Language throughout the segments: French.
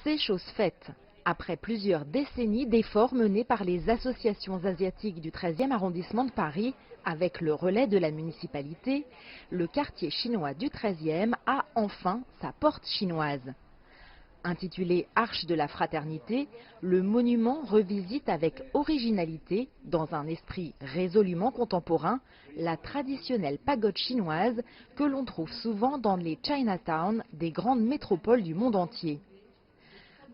C'est chose faite. Après plusieurs décennies d'efforts menés par les associations asiatiques du 13e arrondissement de Paris, avec le relais de la municipalité, le quartier chinois du 13e a enfin sa porte chinoise. Intitulé Arche de la Fraternité, le monument revisite avec originalité, dans un esprit résolument contemporain, la traditionnelle pagode chinoise que l'on trouve souvent dans les Chinatown des grandes métropoles du monde entier.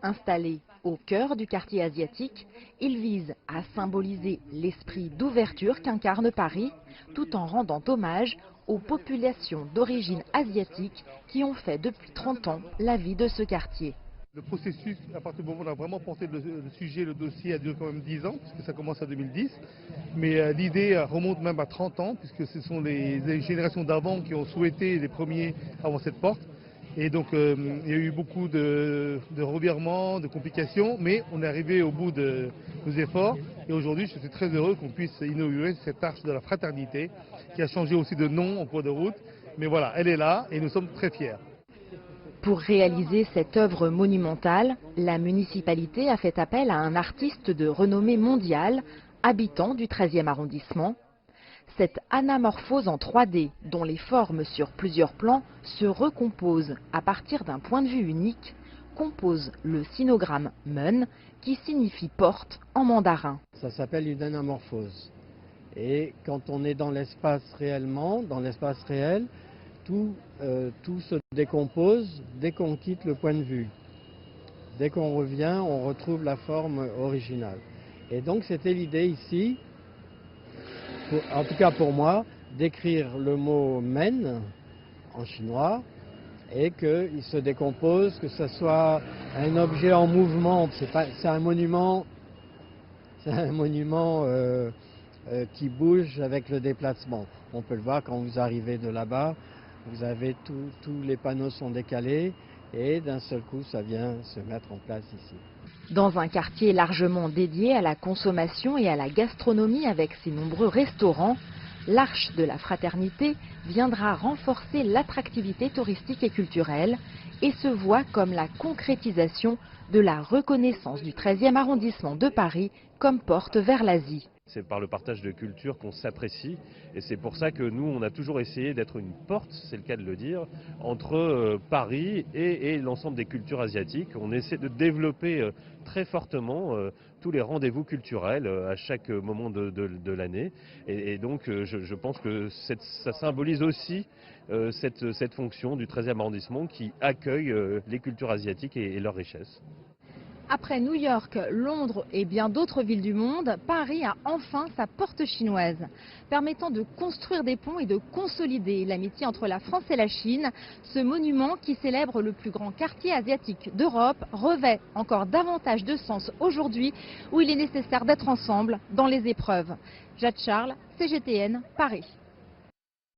Installé au cœur du quartier asiatique, il vise à symboliser l'esprit d'ouverture qu'incarne Paris, tout en rendant hommage aux populations d'origine asiatique qui ont fait depuis 30 ans la vie de ce quartier. Le processus, à partir du moment où on a vraiment porté le sujet, le dossier, a duré quand même 10 ans, puisque ça commence en 2010. Mais l'idée remonte même à 30 ans, puisque ce sont les générations d'avant qui ont souhaité les premiers avoir cette porte. Et donc il y a eu beaucoup de revirements, de complications, mais on est arrivé au bout de nos efforts. Et aujourd'hui, je suis très heureux qu'on puisse inaugurer cette arche de la fraternité, qui a changé aussi de nom en cours de route. Mais voilà, elle est là et nous sommes très fiers. Pour réaliser cette œuvre monumentale, la municipalité a fait appel à un artiste de renommée mondiale, habitant du 13e arrondissement. Cette anamorphose en 3D, dont les formes sur plusieurs plans se recomposent à partir d'un point de vue unique, compose le sinogramme Men, qui signifie porte en mandarin. Ça s'appelle une anamorphose. Et quand on est dans l'espace réellement, dans l'espace réel, tout se décompose dès qu'on quitte le point de vue. Dès qu'on revient, on retrouve la forme originale. Et donc c'était l'idée ici, en tout cas pour moi, d'écrire le mot men en chinois et qu'il se décompose, que ce soit un objet en mouvement. C'est un monument qui bouge avec le déplacement. On peut le voir quand vous arrivez de là-bas, vous avez tous les panneaux sont décalés et d'un seul coup ça vient se mettre en place ici. Dans un quartier largement dédié à la consommation et à la gastronomie avec ses nombreux restaurants, l'Arche de la Fraternité viendra renforcer l'attractivité touristique et culturelle et se voit comme la concrétisation de la reconnaissance du 13e arrondissement de Paris comme porte vers l'Asie. C'est par le partage de culture qu'on s'apprécie et c'est pour ça que nous, on a toujours essayé d'être une porte, c'est le cas de le dire, entre Paris et l'ensemble des cultures asiatiques. On essaie de développer très fortement tous les rendez-vous culturels à chaque moment de l'année. Et donc, je pense que ça symbolise aussi cette fonction du 13e arrondissement qui accueille les cultures asiatiques et leurs richesses. Après New York, Londres et bien d'autres villes du monde, Paris a enfin sa porte chinoise, permettant de construire des ponts et de consolider l'amitié entre la France et la Chine. Ce monument, qui célèbre le plus grand quartier asiatique d'Europe, revêt encore davantage de sens aujourd'hui, où il est nécessaire d'être ensemble dans les épreuves. Jade Charles, CGTN, Paris.